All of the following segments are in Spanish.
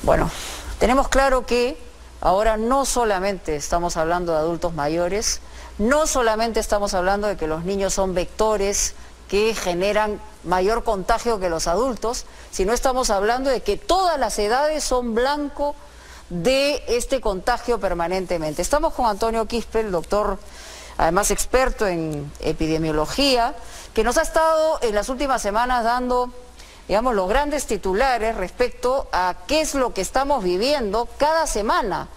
Bueno, tenemos claro que ahora no solamente estamos hablando de adultos mayores, no solamente estamos hablando de que los niños son vectores que generan mayor contagio que los adultos, sino estamos hablando de que todas las edades son blanco de este contagio permanentemente. Estamos con Antonio Quispe, el doctor, además experto en epidemiología, que nos ha estado en las últimas semanas dando, digamos, los grandes titulares respecto a qué es lo que estamos viviendo cada semana,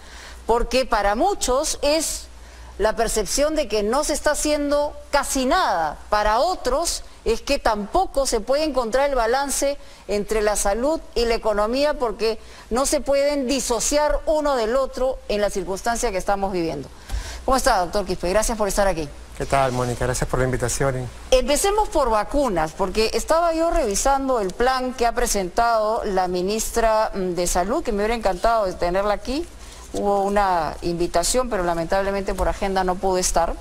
porque para muchos es la percepción de que no se está haciendo casi nada, para otros es que tampoco se puede encontrar el balance entre la salud y la economía porque no se pueden disociar uno del otro en la circunstancia que estamos viviendo. ¿Cómo está, doctor Quispe? Gracias por estar aquí. ¿Qué tal, Mónica? Gracias por la invitación. Empecemos por vacunas, porque estaba yo revisando el plan que ha presentado la ministra de Salud, que me hubiera encantado de tenerla aquí. Hubo una invitación, pero lamentablemente por agenda no pudo estar,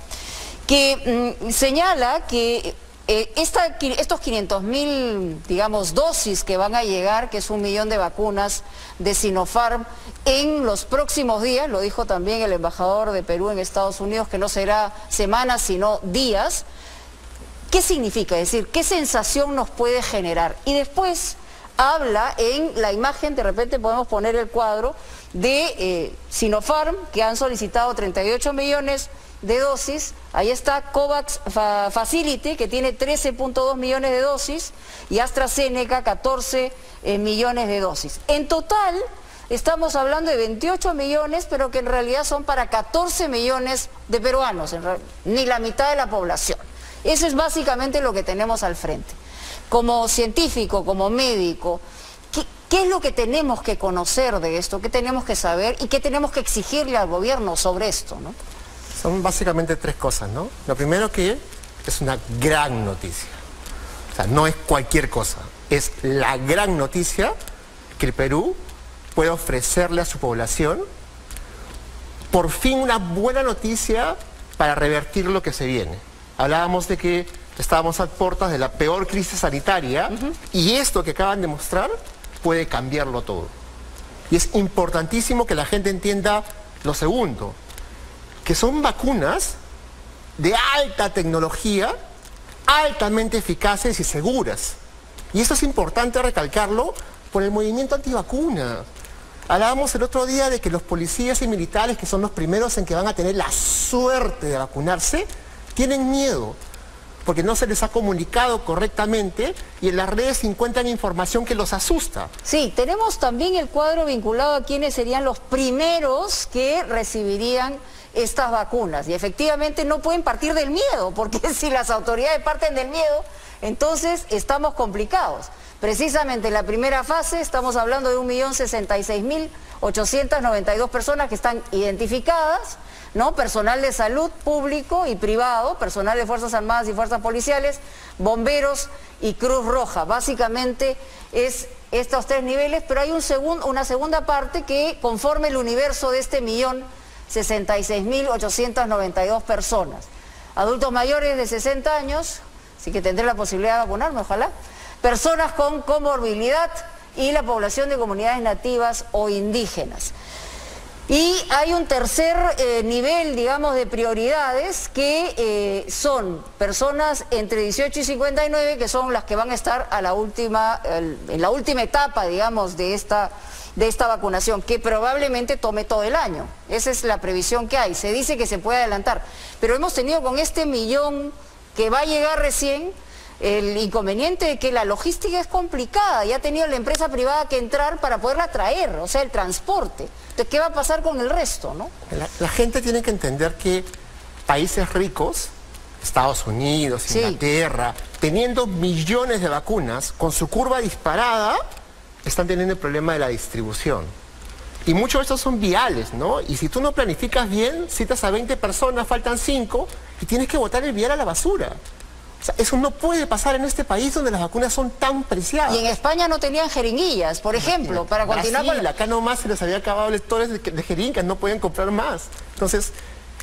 que señala que estos 500.000, digamos, dosis que van a llegar, que es 1 millón de vacunas de Sinopharm, en los próximos días, lo dijo también el embajador de Perú en Estados Unidos, que no será semanas, sino días. ¿Qué significa? Es decir, ¿qué sensación nos puede generar? Y después habla en la imagen, de repente podemos poner el cuadro, de Sinopharm, que han solicitado 38 millones de dosis. Ahí está COVAX Facility, que tiene 13.2 millones de dosis, y AstraZeneca 14 millones de dosis. En total estamos hablando de 28 millones, pero que en realidad son para 14 millones de peruanos, ni la mitad de la población. Eso es básicamente lo que tenemos al frente. Como científico, como médico, ¿qué es lo que tenemos que conocer de esto? ¿Qué tenemos que saber? ¿Y qué tenemos que exigirle al gobierno sobre esto, ¿no? Son básicamente 3 cosas, ¿no? Lo primero que es una gran noticia. O sea, no es cualquier cosa. Es la gran noticia que el Perú puede ofrecerle a su población por fin una buena noticia para revertir lo que se viene. Hablábamos de que estábamos a puertas de la peor crisis sanitaria y esto que acaban de mostrar puede cambiarlo todo. Y es importantísimo que la gente entienda lo segundo, que son vacunas de alta tecnología, altamente eficaces y seguras. Y eso es importante recalcarlo por el movimiento antivacuna. Hablábamos el otro día de que los policías y militares, que son los primeros en que van a tener la suerte de vacunarse, tienen miedo, porque no se les ha comunicado correctamente y en las redes encuentran información que los asusta. Sí, tenemos también el cuadro vinculado a quienes serían los primeros que recibirían estas vacunas. Y efectivamente no pueden partir del miedo, porque si las autoridades parten del miedo, entonces estamos complicados. Precisamente en la primera fase estamos hablando de 1.066.892 personas que están identificadas, ¿no? Personal de salud público y privado, personal de Fuerzas Armadas y Fuerzas Policiales, bomberos y Cruz Roja. Básicamente es estos 3 niveles, pero hay una segunda parte que conforma el universo de este 1.066.892 personas. Adultos mayores de 60 años, así que tendré la posibilidad de vacunarme, ojalá. Personas con comorbilidad y la población de comunidades nativas o indígenas. Y hay un tercer nivel, digamos, de prioridades que son personas entre 18 y 59, que son las que van a estar a en la última etapa, digamos, de esta vacunación, que probablemente tome todo el año. Esa es la previsión que hay. Se dice que se puede adelantar. Pero hemos tenido con este 1 millón que va a llegar recién, el inconveniente de que la logística es complicada. Ya ha tenido la empresa privada que entrar para poderla traer, o sea, el transporte. Entonces, ¿qué va a pasar con el resto, no? La gente tiene que entender que países ricos, Estados Unidos, Inglaterra, teniendo millones de vacunas, con su curva disparada, están teniendo el problema de la distribución. Y muchos de estos son viales, ¿no? Y si tú no planificas bien, citas a 20 personas, faltan 5, y tienes que botar el vial a la basura. O sea, eso no puede pasar en este país donde las vacunas son tan preciadas. Y en España no tenían jeringuillas, por ejemplo, para continuar con... Acá nomás se les había acabado lectores de jeringas, no pueden comprar más. Entonces,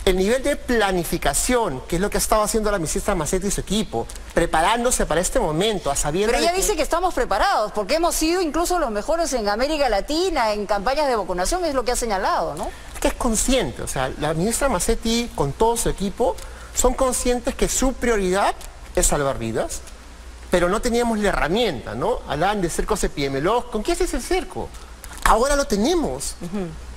el nivel de planificación, que es lo que ha estado haciendo la ministra Massetti y su equipo, preparándose para este momento, a sabiendas Pero ella de que... dice que estamos preparados, porque hemos sido incluso los mejores en América Latina, en campañas de vacunación, es lo que ha señalado, ¿no? que es consciente, o sea, la ministra Massetti con todo su equipo son conscientes que su prioridad es salvar vidas, pero no teníamos la herramienta, ¿no? Hablaban de cercos epidemiológicos. ¿Con qué haces el cerco? Ahora lo tenemos.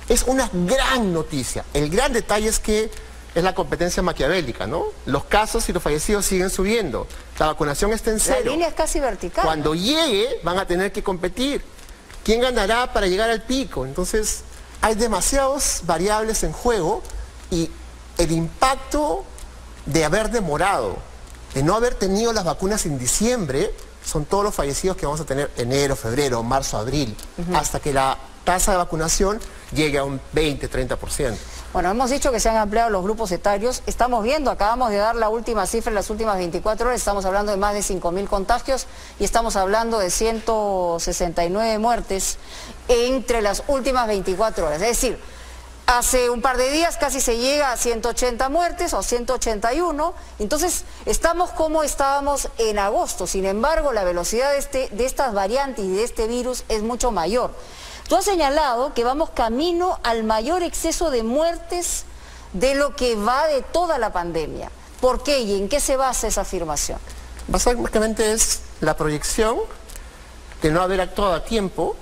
Es una gran noticia. El gran detalle es que es la competencia maquiavélica, ¿no? Los casos y los fallecidos siguen subiendo. La vacunación está en cero. La línea es casi vertical. Cuando llegue van a tener que competir. ¿Quién ganará para llegar al pico? Entonces, hay demasiadas variables en juego y el impacto de haber demorado, de no haber tenido las vacunas en diciembre, son todos los fallecidos que vamos a tener enero, febrero, marzo, abril, hasta que la tasa de vacunación llegue a un 20-30%. Bueno, hemos dicho que se han ampliado los grupos etarios. Estamos viendo, acabamos de dar la última cifra en las últimas 24 horas. Estamos hablando de más de 5.000 contagios y estamos hablando de 169 muertes entre las últimas 24 horas. Es decir, hace un par de días casi se llega a 180 muertes o 181. Entonces, estamos como estábamos en agosto. Sin embargo, la velocidad de estas variantes y de este virus es mucho mayor. Tú has señalado que vamos camino al mayor exceso de muertes de lo que va de toda la pandemia. ¿Por qué y en qué se basa esa afirmación? Básicamente es la proyección de no haber actuado a tiempo,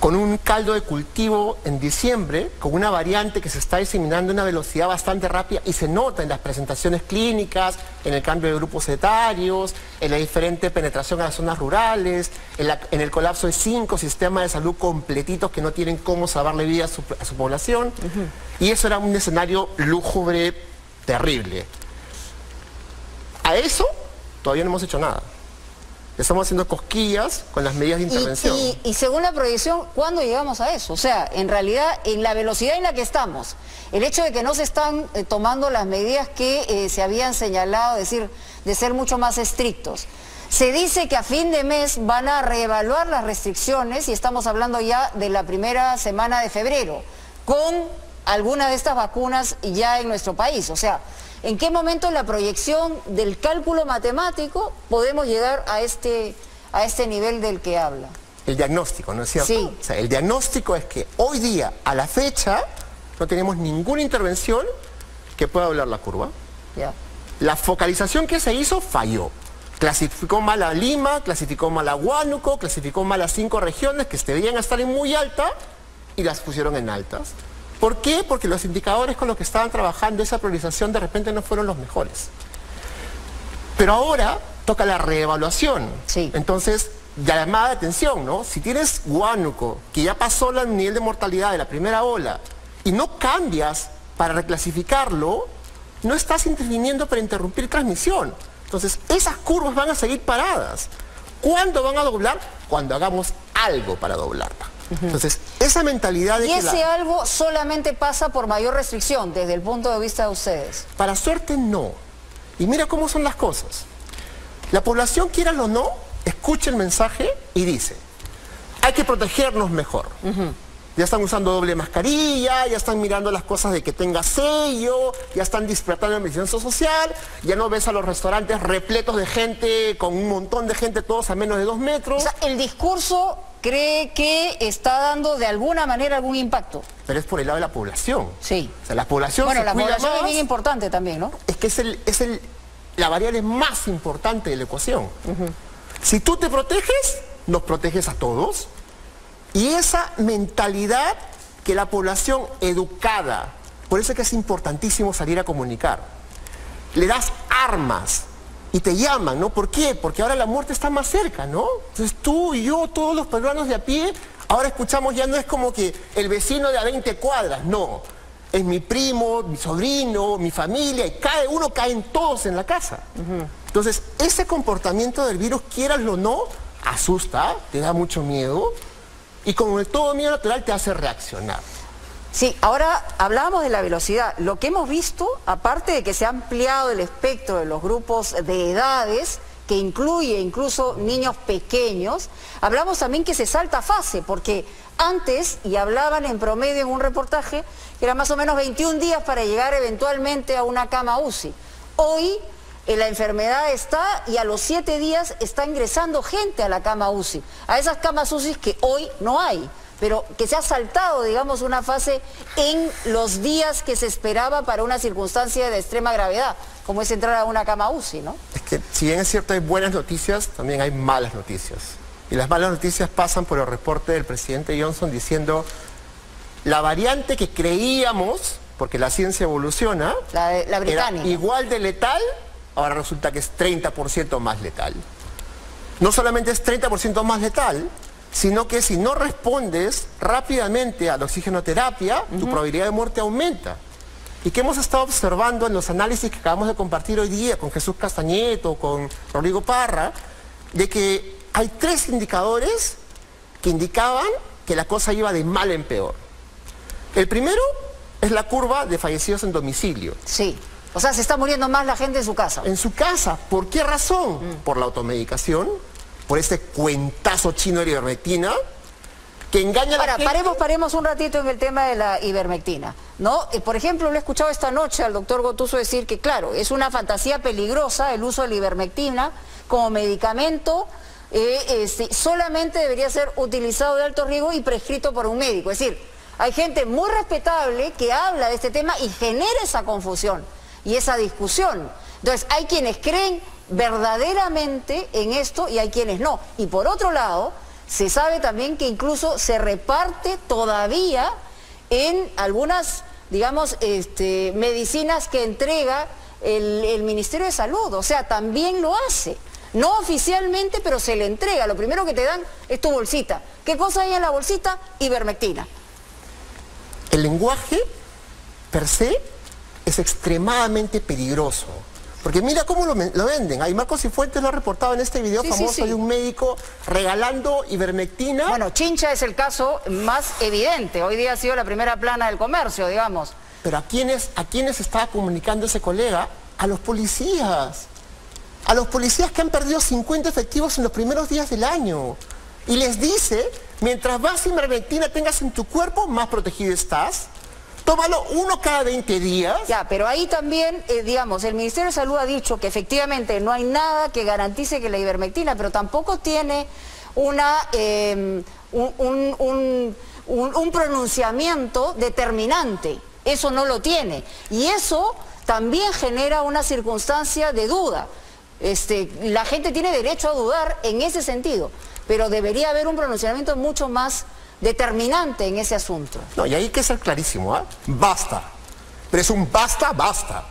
con un caldo de cultivo en diciembre, con una variante que se está diseminando a una velocidad bastante rápida y se nota en las presentaciones clínicas, en el cambio de grupos etarios, en la diferente penetración a las zonas rurales, en el colapso de 5 sistemas de salud completitos que no tienen cómo salvarle vida a su población. Y eso era un escenario lúgubre, terrible. A eso todavía no hemos hecho nada. Estamos haciendo cosquillas con las medidas de intervención. Y según la proyección, ¿cuándo llegamos a eso? O sea, en realidad, en la velocidad en la que estamos, el hecho de que no se están tomando las medidas que se habían señalado, es decir, de ser mucho más estrictos. Se dice que a fin de mes van a reevaluar las restricciones y estamos hablando ya de la primera semana de febrero, con alguna de estas vacunas ya en nuestro país. O sea, ¿en qué momento en la proyección del cálculo matemático podemos llegar a este nivel del que habla? El diagnóstico, ¿no es cierto? Sí. O sea, el diagnóstico es que hoy día, a la fecha, no tenemos ninguna intervención que pueda doblar la curva. Ya. La focalización que se hizo falló. Clasificó mal a Lima, clasificó mal a Huánuco, clasificó mal a 5 regiones que debían estar en muy alta y las pusieron en altas. ¿Por qué? Porque los indicadores con los que estaban trabajando esa priorización de repente no fueron los mejores. Pero ahora toca la reevaluación. Sí. Entonces, llamada de atención, ¿no? Si tienes Huánuco, que ya pasó el nivel de mortalidad de la primera ola, y no cambias para reclasificarlo, no estás interviniendo para interrumpir transmisión. Entonces, esas curvas van a seguir paradas. ¿Cuándo van a doblar? Cuando hagamos algo para doblarla. Entonces, esa mentalidad de ¿Y ese algo solamente pasa por mayor restricción desde el punto de vista de ustedes? Para suerte, no. Y mira cómo son las cosas. La población, quieran o no, escucha el mensaje y dice, hay que protegernos mejor. Ya están usando doble mascarilla, ya están mirando las cosas de que tenga sello, ya están disfrutando de distancia social, ya no ves a los restaurantes repletos de gente, con un montón de gente, todos a menos de 2 metros. O sea, el discurso cree que está dando de alguna manera algún impacto. Pero es por el lado de la población. Sí. O sea, la población bueno, se la cuida población más. es bien importante también, ¿no? Es que es la variable más importante de la ecuación. Si tú te proteges, nos proteges a todos. Y esa mentalidad que la población educada, por eso es que es importantísimo salir a comunicar. Le das armas y te llaman, ¿no? ¿Por qué? Porque ahora la muerte está más cerca, ¿no? Entonces tú y yo, todos los peruanos de a pie, ahora escuchamos, ya no es como que el vecino de a 20 cuadras, no. Es mi primo, mi sobrino, mi familia, y cada uno caen todos en la casa. Entonces, ese comportamiento del virus, quieraslo o no, asusta, te da mucho miedo, y como todo miedo natural te hace reaccionar. Sí, ahora hablábamos de la velocidad. Lo que hemos visto, aparte de que se ha ampliado el espectro de los grupos de edades, que incluye incluso niños pequeños, hablamos también que se salta fase, porque antes, y hablaban en promedio en un reportaje, que era más o menos 21 días para llegar eventualmente a una cama UCI. Hoy la enfermedad está y a los 7 días está ingresando gente a la cama UCI, a esas camas UCI que hoy no hay, pero que se ha saltado, digamos, una fase en los días que se esperaba para una circunstancia de extrema gravedad, como es entrar a una cama UCI, ¿no? Es que si bien es cierto hay buenas noticias, también hay malas noticias. Y las malas noticias pasan por el reporte del presidente Johnson diciendo la variante que creíamos, porque la ciencia evoluciona, la británica, era igual de letal, ahora resulta que es 30% más letal. No solamente es 30% más letal, sino que si no respondes rápidamente a la oxigenoterapia, tu probabilidad de muerte aumenta. Y que hemos estado observando en los análisis que acabamos de compartir hoy día con Jesús Castañeto, con Rodrigo Parra, de que hay 3 indicadores que indicaban que la cosa iba de mal en peor. El primero es la curva de fallecidos en domicilio. Sí, o sea, se está muriendo más la gente en su casa. En su casa, ¿por qué razón? Por la automedicación, por este cuentazo chino de la ivermectina, que engaña a la gente. Paremos un ratito en el tema de la ivermectina, ¿no? Por ejemplo, lo he escuchado esta noche al doctor Gotuso decir que, claro, es una fantasía peligrosa el uso de la ivermectina como medicamento, solamente debería ser utilizado de alto riesgo y prescrito por un médico. Es decir, hay gente muy respetable que habla de este tema y genera esa confusión y esa discusión. Entonces, hay quienes creen verdaderamente en esto y hay quienes no. Y por otro lado, se sabe también que incluso se reparte todavía en algunas, digamos, medicinas que entrega el Ministerio de Salud. O sea, también lo hace. No oficialmente, pero se le entrega. Lo primero que te dan es tu bolsita. ¿Qué cosa hay en la bolsita? Ivermectina. El lenguaje, per se, es extremadamente peligroso. Porque mira cómo lo venden. Ahí Marcos Cifuentes lo ha reportado en este video famoso de un médico regalando ivermectina. Bueno, Chincha es el caso más evidente. Hoy día ha sido la primera plana del comercio, digamos. Pero ¿a quiénes estaba comunicando ese colega? A los policías. A los policías que han perdido 50 efectivos en los primeros días del año. Y les dice, mientras más ivermectina tengas en tu cuerpo, más protegido estás. Tómalo 1 cada 20 días. Ya, pero ahí también, digamos, el Ministerio de Salud ha dicho que efectivamente no hay nada que garantice que la ivermectina, pero tampoco tiene un pronunciamiento determinante. Eso no lo tiene. Y eso también genera una circunstancia de duda. La gente tiene derecho a dudar en ese sentido, pero debería haber un pronunciamiento mucho más determinante en ese asunto. No, y ahí hay que ser clarísimo, ¿ah? Basta. Pero es un basta, basta.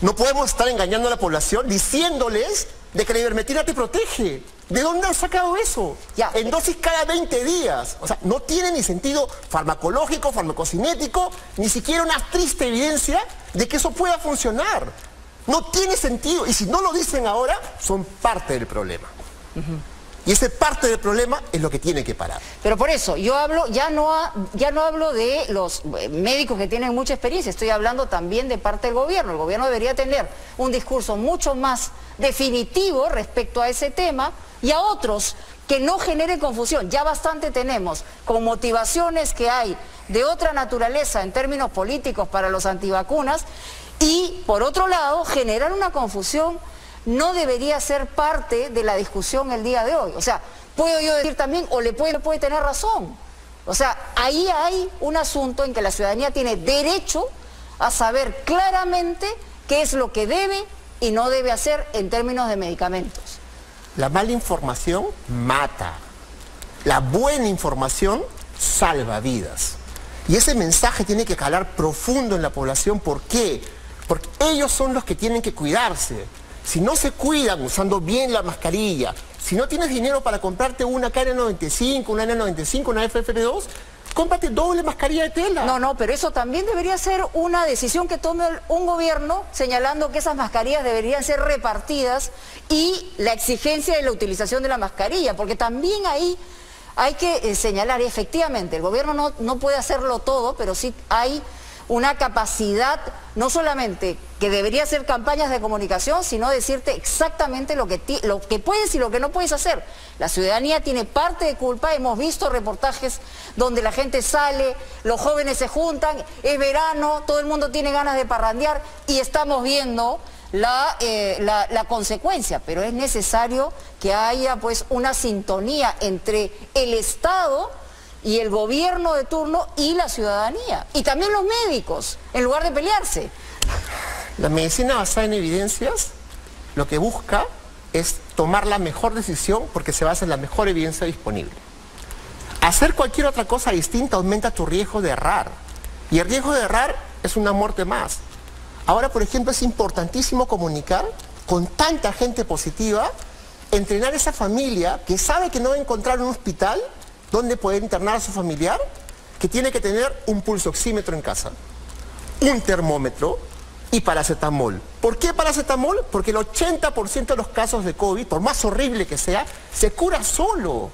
No podemos estar engañando a la población diciéndoles de que la ivermectina te protege. ¿De dónde han sacado eso? Ya. En dosis cada 20 días. O sea, no tiene ni sentido farmacológico, farmacocinético, ni siquiera una triste evidencia de que eso pueda funcionar. No tiene sentido. Y si no lo dicen ahora, son parte del problema. Y ese parte del problema es lo que tiene que parar. Pero por eso, yo hablo, ya no hablo de los médicos que tienen mucha experiencia, estoy hablando también de parte del gobierno. El gobierno debería tener un discurso mucho más definitivo respecto a ese tema y a otros que no genere confusión. Ya bastante tenemos con motivaciones que hay de otra naturaleza en términos políticos para los antivacunas y, por otro lado, generar una confusión no debería ser parte de la discusión el día de hoy. O sea, puedo yo decir también, o le puede tener razón. O sea, ahí hay un asunto en que la ciudadanía tiene derecho a saber claramente qué es lo que debe y no debe hacer en términos de medicamentos. La mala información mata. La buena información salva vidas. Y ese mensaje tiene que calar profundo en la población. ¿Por qué? Porque ellos son los que tienen que cuidarse. Si no se cuidan usando bien la mascarilla, si no tienes dinero para comprarte una KN95, una N95, una FFP2, cómprate doble mascarilla de tela. No, pero eso también debería ser una decisión que tome un gobierno señalando que esas mascarillas deberían ser repartidas y la exigencia de la utilización de la mascarilla, porque también ahí hay que señalar, efectivamente, el gobierno no puede hacerlo todo, pero sí hay una capacidad, no solamente que debería ser campañas de comunicación, sino decirte exactamente lo que puedes y lo que no puedes hacer. La ciudadanía tiene parte de culpa, hemos visto reportajes donde la gente sale, los jóvenes se juntan, es verano, todo el mundo tiene ganas de parrandear y estamos viendo la consecuencia, pero es necesario que haya pues una sintonía entre el Estado y el gobierno de turno y la ciudadanía, y también los médicos, en lugar de pelearse. La medicina basada en evidencias lo que busca es tomar la mejor decisión porque se basa en la mejor evidencia disponible. Hacer cualquier otra cosa distinta aumenta tu riesgo de errar, y el riesgo de errar es una muerte más. Ahora, por ejemplo, es importantísimo comunicar con tanta gente positiva, entrenar a esa familia que sabe que no va a encontrar un hospital donde poder internar a su familiar, que tiene que tener un pulso oxímetro en casa, un termómetro y paracetamol. ¿Por qué paracetamol? Porque el 80% de los casos de COVID, por más horrible que sea, se cura solo.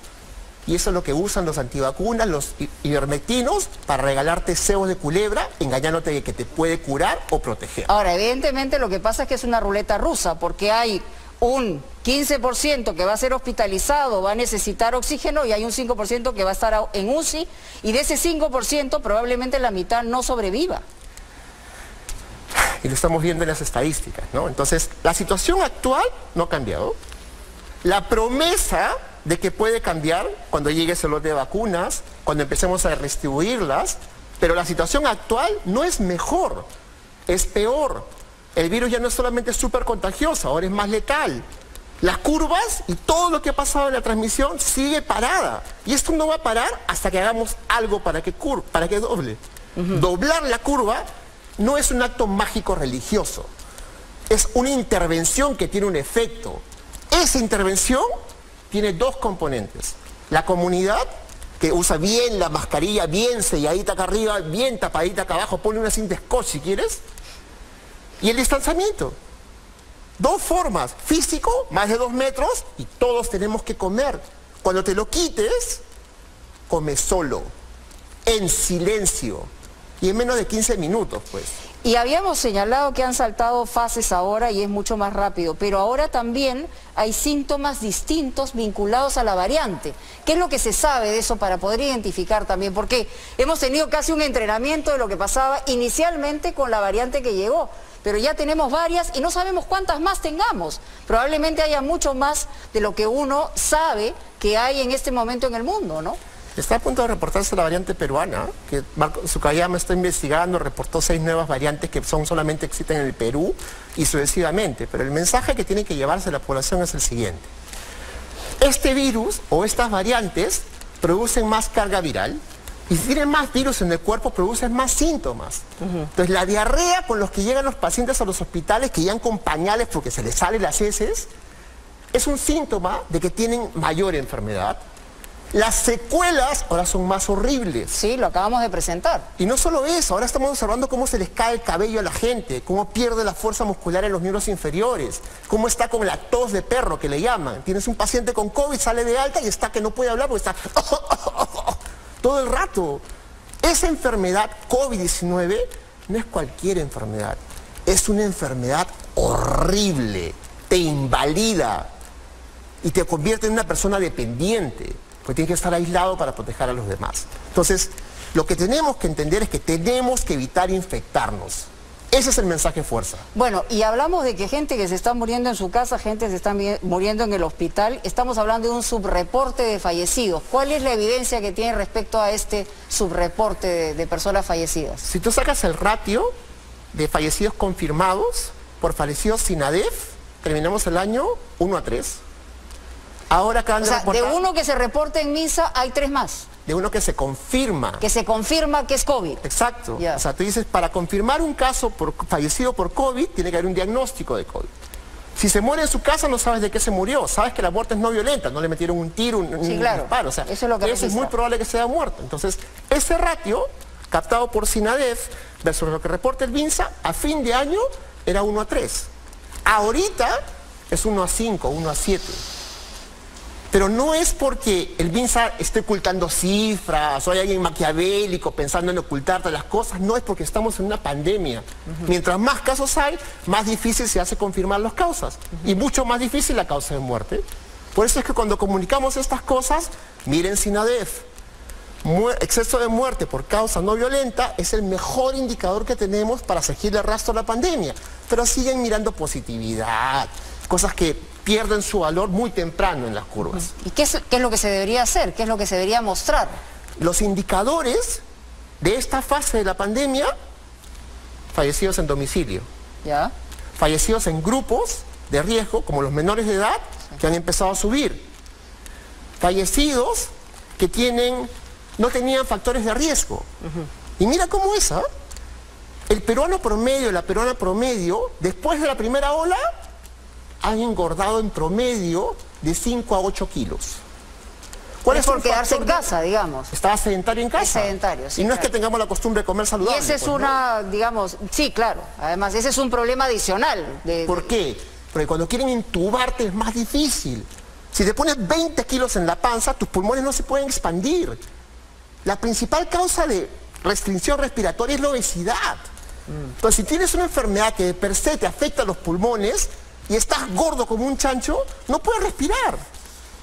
Y eso es lo que usan los antivacunas, los ivermectinos, para regalarte cebos de culebra, engañándote de que te puede curar o proteger. Ahora, evidentemente lo que pasa es que es una ruleta rusa, porque hay un 15% que va a ser hospitalizado, va a necesitar oxígeno, y hay un 5% que va a estar en UCI, y de ese 5% probablemente la mitad no sobreviva. Y lo estamos viendo en las estadísticas, ¿no? Entonces, la situación actual no ha cambiado. La promesa de que puede cambiar cuando llegue ese lote de vacunas, cuando empecemos a distribuirlas, pero la situación actual no es mejor, es peor. El virus ya no es solamente súper contagioso, ahora es más letal. Las curvas y todo lo que ha pasado en la transmisión sigue parada. Y esto no va a parar hasta que hagamos algo para que doble. Doblar la curva no es un acto mágico religioso, es una intervención que tiene un efecto. Esa intervención tiene dos componentes: la comunidad, que usa bien la mascarilla, bien selladita acá arriba, bien tapadita acá abajo, ponle una cinta scotch si quieres, y el distanciamiento. Dos formas: físico, más de 2 metros, y todos tenemos que comer. Cuando te lo quites, come solo, en silencio, y en menos de 15 minutos, pues. Y habíamos señalado que han saltado fases ahora y es mucho más rápido, pero ahora también hay síntomas distintos vinculados a la variante. ¿Qué es lo que se sabe de eso para poder identificar también? Porque hemos tenido casi un entrenamiento de lo que pasaba inicialmente con la variante que llegó, pero ya tenemos varias y no sabemos cuántas más tengamos. Probablemente haya mucho más de lo que uno sabe que hay en este momento en el mundo, ¿no? Está a punto de reportarse la variante peruana, que Marco Sukayama está investigando, reportó 6 nuevas variantes que solamente existen en el Perú y sucesivamente. Pero el mensaje que tiene que llevarse la población es el siguiente: este virus o estas variantes producen más carga viral, y si tienen más virus en el cuerpo producen más síntomas. Entonces la diarrea con los que llegan los pacientes a los hospitales, que llegan con pañales porque se les salen las heces, es un síntoma de que tienen mayor enfermedad. Las secuelas ahora son más horribles. Sí, lo acabamos de presentar. Y no solo eso, ahora estamos observando cómo se les cae el cabello a la gente, cómo pierde la fuerza muscular en los miembros inferiores, cómo está con la tos de perro, que le llaman. Tienes un paciente con COVID, sale de alta y está que no puede hablar porque está todo el rato. Esa enfermedad COVID-19 no es cualquier enfermedad, es una enfermedad horrible, te invalida y te convierte en una persona dependiente, porque tienes que estar aislado para proteger a los demás. Entonces, lo que tenemos que entender es que tenemos que evitar infectarnos. Ese es el mensaje fuerza. Bueno, y hablamos de que gente que se está muriendo en su casa, gente que se está muriendo en el hospital. Estamos hablando de un subreporte de fallecidos. ¿Cuál es la evidencia que tiene respecto a este subreporte de personas fallecidas? Si tú sacas el ratio de fallecidos confirmados por fallecidos sin ADEF, terminamos el año 1-3. Ahora acaban de reportar... de uno que se reporte en misa hay 3 más. De uno que se confirma. Que se confirma que es COVID. Exacto. Yeah. O sea, tú dices, para confirmar un caso fallecido por COVID, tiene que haber un diagnóstico de COVID. Si se muere en su casa, no sabes de qué se murió. Sabes que la muerte es no violenta, no le metieron un tiro, un disparo. O sea, eso es lo que es muy probable que sea muerto. Entonces, ese ratio, captado por SINADEF, versus lo que reporta el MINSA, a fin de año era 1-3. Ahorita es 1-5, 1-7. Pero no es porque el MINSA esté ocultando cifras o hay alguien maquiavélico pensando en ocultarte las cosas. No, es porque estamos en una pandemia. Mientras más casos hay, más difícil se hace confirmar las causas. Y mucho más difícil la causa de muerte. Por eso es que cuando comunicamos estas cosas, miren SINADEF. Exceso de muerte por causa no violenta es el mejor indicador que tenemos para seguirle el rastro a la pandemia. Pero siguen mirando positividad, cosas que pierden su valor muy temprano en las curvas. ¿Y qué es lo que se debería hacer? ¿Qué es lo que se debería mostrar? Los indicadores de esta fase de la pandemia: fallecidos en domicilio, ¿ya? Fallecidos en grupos de riesgo, como los menores de edad, que han empezado a subir, fallecidos que no tenían factores de riesgo. Y mira cómo es, ¿ah? El peruano promedio, la peruana promedio, después de la primera ola, han engordado en promedio de 5 a 8 kilos. ¿Cuál es por quedarse en casa, digamos? Estaba sedentario en casa. Es sedentario, sí. Y no es que tengamos la costumbre de comer saludable. Y ese es digamos, sí, claro. Además, ese es un problema adicional. ¿Por qué? Porque cuando quieren intubarte es más difícil. Si te pones 20 kilos en la panza, tus pulmones no se pueden expandir. La principal causa de restricción respiratoria es la obesidad. Entonces, si tienes una enfermedad que de per se te afecta a los pulmones y estás gordo como un chancho, no puedes respirar.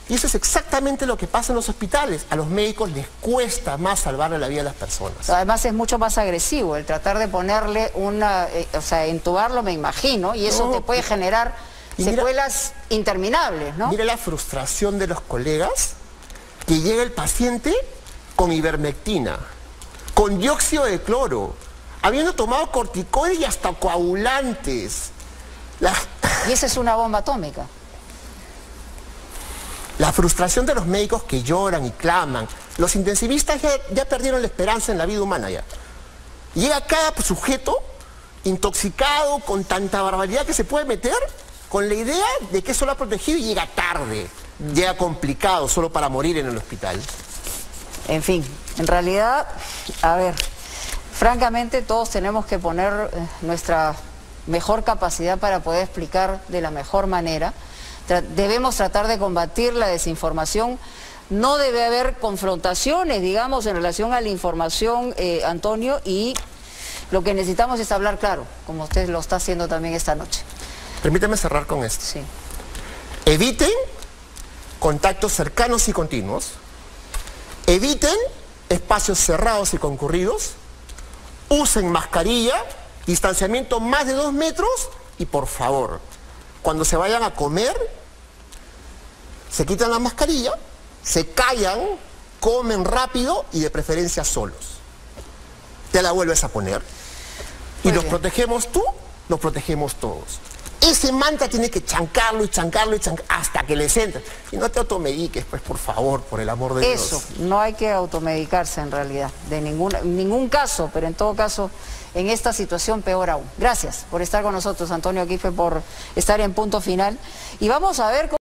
Y eso es exactamente lo que pasa en los hospitales. A los médicos les cuesta más salvarle la vida a las personas. Además es mucho más agresivo el tratar de ponerle o sea, entubarlo, me imagino, y eso te puede generar secuelas interminables, ¿no? Mira la frustración de los colegas, que llega el paciente con ivermectina, con dióxido de cloro, habiendo tomado corticoides y hasta coagulantes. Y esa es una bomba atómica. La frustración de los médicos que lloran y claman. Los intensivistas ya perdieron la esperanza en la vida humana ya. Llega cada sujeto intoxicado con tanta barbaridad que se puede meter, con la idea de que eso lo ha protegido, y llega tarde. Llega complicado, solo para morir en el hospital. En fin, en realidad, a ver, francamente todos tenemos que poner nuestra mejor capacidad para poder explicar de la mejor manera. Debemos tratar de combatir la desinformación. No debe haber confrontaciones, digamos, en relación a la información, Antonio, y lo que necesitamos es hablar claro, como usted lo está haciendo también esta noche. Permítame cerrar con esto. Sí. Eviten contactos cercanos y continuos. Eviten espacios cerrados y concurridos. Usen mascarilla, distanciamiento más de 2 metros y, por favor, cuando se vayan a comer, se quitan la mascarilla, se callan, comen rápido y de preferencia solos. Te la vuelves a poner. Y los protegemos tú, los protegemos todos. Ese mantra tiene que chancarlo y chancarlo y chancarlo hasta que les entre. Y no te automediques, pues, por favor, por el amor de Dios. Eso, no hay que automedicarse en realidad, de ningún caso, pero en todo caso, en esta situación peor aún. Gracias por estar con nosotros, Antonio Aquife, por estar en Punto Final. Y vamos a ver cómo...